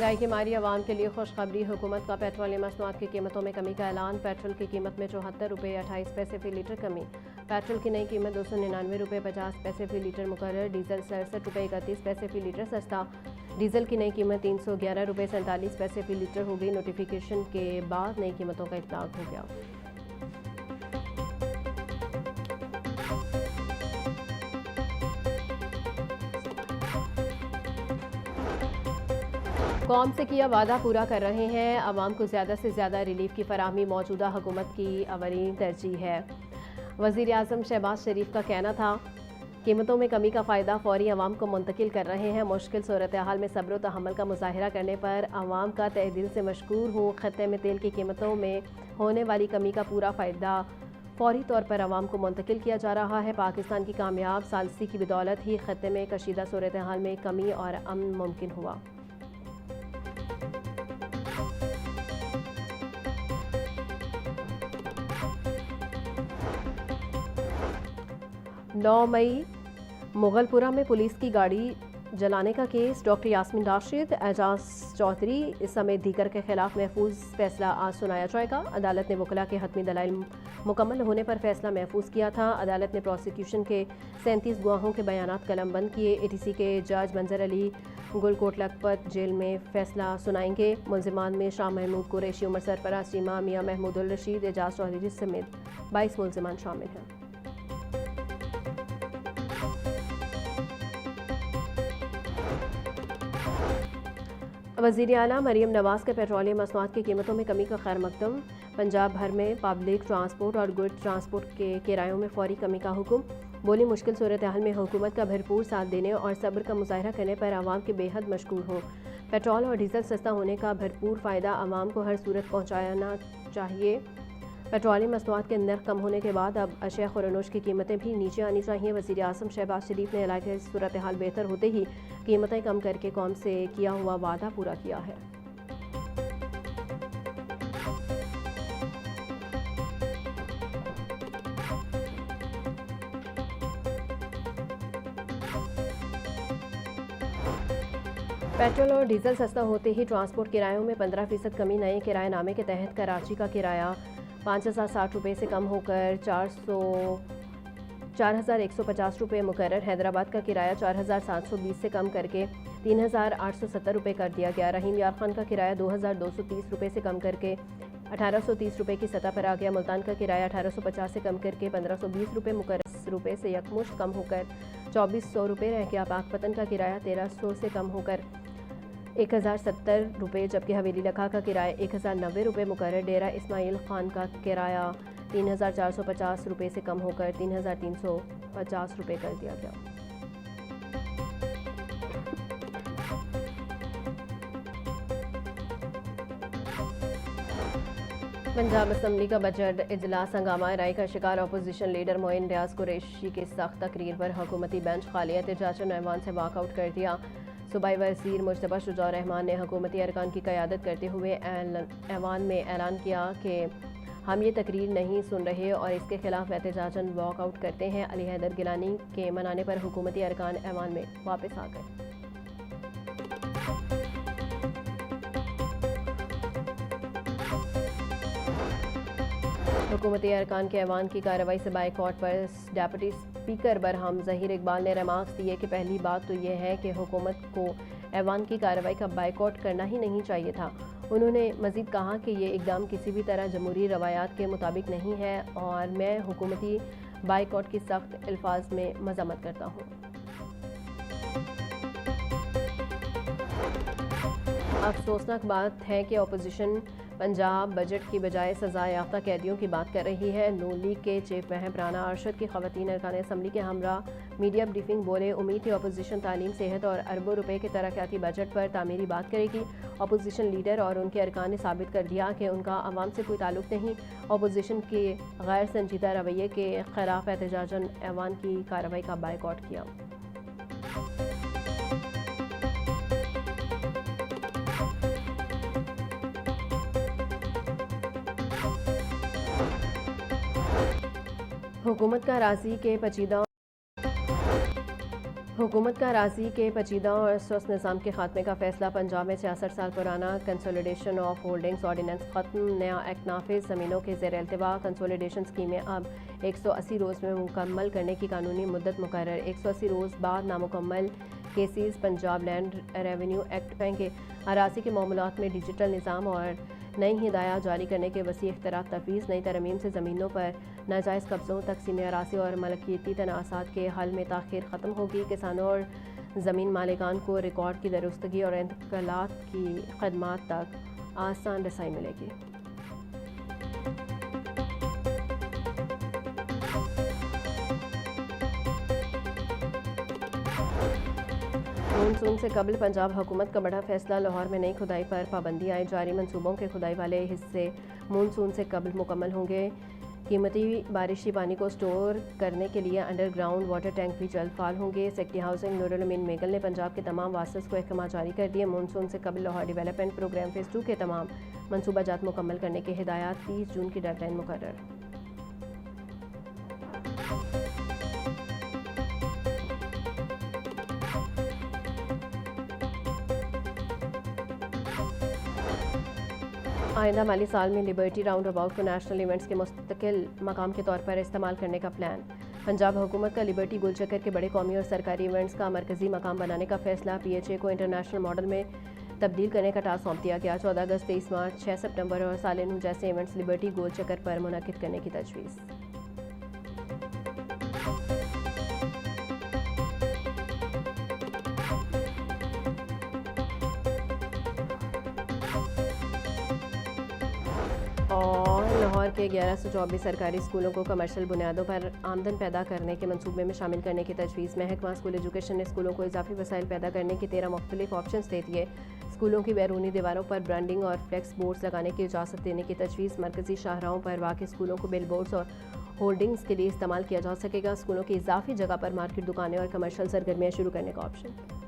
महंगाई की मारी आवाम के लिए खुशखबरी। हुकूमत का पेट्रोलियम मसनूआत की कीमतों में कमी का ऐलान। पेट्रोल की कीमत में 74 रुपये 28 पैसे फी लीटर कमी। पेट्रोल की नई कीमत 299 रुपये 50 पैसे फी लीटर मुकर्रर। डीजल 67 रुपये 31 पैसे फी लीटर सस्ता। डीजल की नई कीमत 311 रुपये 47 पैसे फी लीटर हो गई। नोटिफिकेशन के बाद नई कीमतों का इतलाक हो गया। कौम से किया वादा पूरा कर रहे हैं। आवाम को ज़्यादा से ज़्यादा रिलीफ की फराहमी मौजूदा हुकूमत की अवली तरजीह है। वज़ीर आज़म शहबाज शरीफ का कहना था, कीमतों में कमी का फ़ायदा फौरी आवाम को मुंतकिल कर रहे हैं। मुश्किल सूरत हाल में सब्र व तहम्मुल का मुजाहिरा करने पर आवाम का तहे दिल से मशकूर हूँ। खत्ते में तेल की कीमतों में होने वाली कमी का पूरा फ़ायदा फौरी तौर पर आवाम को मुंतकिल किया जा रहा है। पाकिस्तान की कामयाब सालसी की बदौलत ही खत्ते में कशीदा सूरत हाल में कमी और अमन मुमकिन हुआ। 9 मई मुगलपुरा में पुलिस की गाड़ी जलाने का केस। डॉक्टर यास्मीन राशिद, एजाज चौधरी समेत दीगर के खिलाफ महफूज फैसला आज सुनाया जाएगा। अदालत ने वकला के हतमी दलाइल मुकम्मल होने पर फैसला महफूज किया था। अदालत ने प्रोसिक्यूशन के 37 गवाहों के बयानात कलमबंद किए। एटीसी के जज मंजर अली गुलकोट लखपत जेल में फैसला सुनाएंगे। मुलजिमान में शाह महमूद कुरैशी, उमर सरफराज, रीमा मियाँ, महमूद उल रशीद, एजाज चौधरी समेत 22 मुलजिमान शामिल हैं। वज़ीर आला मरीम नवाज के पेट्रोलियम मसनूआत की कीमतों में कमी का खैर मकदम। पंजाब भर में पब्लिक ट्रांसपोर्ट और गुड ट्रांसपोर्ट के किरायों में फौरी कमी का हुक्म। बोली, मुश्किल सूरत हाल में हुकूमत का भरपूर साथ देने और सब्र का मुजाहिरा करने पर आवाम के बेहद मशकूर हूँ। पेट्रोल और डीजल सस्ता होने का भरपूर फ़ायदा आवाम को हर सूरत पहुँचाना चाहिए। पेट्रोलियम मसनूआत के नर्ख कम होने के बाद अब अशिया खुरनोश की कीमतें भी नीचे आनी चाहिए। वज़ीर आज़म शहबाज शरीफ ने इलाके की सूरत हाल बेहतर होते ही कीमतें कम करके कौम से किया हुआ वादा पूरा किया है। पेट्रोल और डीजल सस्ता होते ही ट्रांसपोर्ट किरायों में 15% कमी। नए किराएनामे के तहत कराची का किराया 5,060 रुपये से कम होकर 4,150 रुपये मुकर्रर। हैदराबाद का किराया 4,720 से कम करके 3,870 रुपये कर दिया गया। रहीम यार खान का किराया 2,230 रुपये से कम करके 1,830 रुपये की सतह पर आ गया। मुल्तान का किराया 1,850 से कम करके 1,520 रुपये मुकर्रर रुपये से यकमुश्त कम होकर 2,400 रुपये रह गया। पाकपतन का किराया 1,300 से कम होकर 1,070 रुपये, जबकि हवेली लखा का किराया 1,090 रुपये मुकर्रर। डेरा इस्माइल खान का किराया 3,450 रुपये से कम होकर 3,350 रुपये कर दिया गया। पंजाब असम्बली का बजट इजलास हंगामा राय का शिकार। अपोजिशन लीडर मोइन रियाज कुरैशी की सख्त तकरीर पर हुकूमती बेंच खाली। एहतजाजन ऐवान से वॉकआउट कर दिया। सूबाई वज़ीर मुश्तबा शुजा रहमान ने हुकूमती अरकान की क़यादत करते हुए ऐवान में ऐलान किया कि हम ये तकरीर नहीं सुन रहे और इसके खिलाफ एहतजाजन वॉकआउट करते हैं। अली हैदर गिलानी के मनाने पर हुकूमती अरकान ऐवान में वापस आ गए। हुकूमती अरकान के ऐवान की कार्रवाई से बाइकआउट पर डेप्यूटी स्पीकर बरहम ज़हीर इकबाल ने रिमार्क्स दिए कि पहली बात तो यह है कि हुकूमत को ऐवान की कार्रवाई का बाइकआउट करना ही नहीं चाहिए था। उन्होंने मज़ीद कहा कि ये इकदाम किसी भी तरह जमहूरी रवायात के मुताबिक नहीं है और मैं हुकूमती बाइकआउट की सख्त अल्फाज में मज़म्मत करता हूँ। अफसोसनाक बात है कि अपोजिशन पंजाब बजट की बजाय सज़ा याफ्ता कैदियों की बात कर रही है। नून लीग के चीफ महब राना अरशद की ख़वातीन अरकान असम्बली के हमरा मीडिया ब्रीफिंग बोले, उम्मीद थी अपोजिशन तालीम, सेहत और अरबों रुपए के तरक्याती बजट पर तामीरी बात करेगी। अपोजिशन लीडर और उनके अरकान ने साबित कर दिया कि उनका अवाम से कोई ताल्लुक नहीं। अपोजिशन के गैर संजीदा रवैये के खिलाफ एहतजाजन ऐवान की कार्रवाई का बाइकआउट किया। हुकूमत का राजी के पेचीदा हुकूमत का अराज़ी के पेचीदा और सुस्त निज़ाम के खात्मे का फैसला। पंजाब में 66 साल पुराना कंसोलिडेशन ऑफ होल्डिंग्स ऑर्डिनेंस ख़त्म, नया एक्ट नाफिज। ज़मीनों के ज़ेर अल्तवा कंसोलिडेशन स्कीमें अब 180 रोज़ में मुकम्मल करने की कानूनी मुद्दत मुकर्रर। 180 रोज़ बाद नामुकम्मल cases Punjab land revenue act के अराज़ी के मामलात में डिजिटल निज़ाम और नई हिदायत जारी करने के वसी इख्तियारात तफवीज़। नई तरमीम से ज़मीनों पर नाजायज़ कब्ज़ों, तकसीम अराज़ी और मलकियती तनाज़ात के हल में ताख़ीर ख़त्म होगी। किसानों और ज़मीन मालिकान को रिकॉर्ड की दुरुस्तगी और इंतकालात की खदमात तक आसान रसाई मिलेगी। मानसून से कबल पंजाब हुकूमत का बड़ा फैसला। लाहौर में नई खुदाई पर पाबंदी आए। जारी मंसूबों के खुदाई वाले हिस्से मानसून से कबल मुकम्मल होंगे। कीमती बारिशी पानी को स्टोर करने के लिए अंडरग्राउंड वाटर टैंक भी जल्द फाल होंगे। सेक्रेटरी हाउसिंग नूरुल अमीन मेगल ने पंजाब के तमाम वासस को अहकाम जारी कर दिए। मानसून से कबल लाहौर डेवलपमेंट प्रोग्राम फेज़ 2 के तमाम मनसूबाजात मुकम्मल करने की हिदायत। 30 जून की डेडलाइन मुकर्रर। आइंदा माली साल में लिबर्टी राउंड अबाउट को नेशनल इवेंट्स के मुस्तकिल मकाम के तौर पर इस्तेमाल करने का प्लान। पंजाब हुकूमत का लिबर्टी गोल चक्कर के बड़े कौमी और सरकारी इवेंट्स का मरकजी मकाम बनाने का फैसला। PHA को इंटरनेशनल मॉडल में तब्दील करने का टास्क सौंप दिया गया। 14 अगस्त, 23 मार्च, 6 सितंबर और साल नू जैसे इवेंट्स लिबर्टी गोल चक्कर पर मुनक्किद करने की तजवीज़। और लाहौर के 1124 सरकारी स्कूलों को कमर्शियल बुनियादों पर आमदन पैदा करने के मंसूबे में शामिल करने की तजवीज़। महकमा स्कूल एजुकेशन ने स्कूलों को इजाफी वसाइल पैदा करने की 13 मुख्तलिफ ऑप्शन दे दिए। स्कूलों की बैरूनी दीवारों पर ब्रांडिंग और फ्लेक्स बोर्ड्स लगाने की इजाज़त देने की तजवीज़। मरकजी शाहराहों पर वाक़ई स्कूलों को बिल बोर्ड्स और होल्डिंग्स के लिए इस्तेमाल किया जा सकेगा। स्कूलों की इजाफी जगह पर मार्केट, दुकानें और कमर्शियल सरगर्मियाँ शुरू करने का ऑप्शन।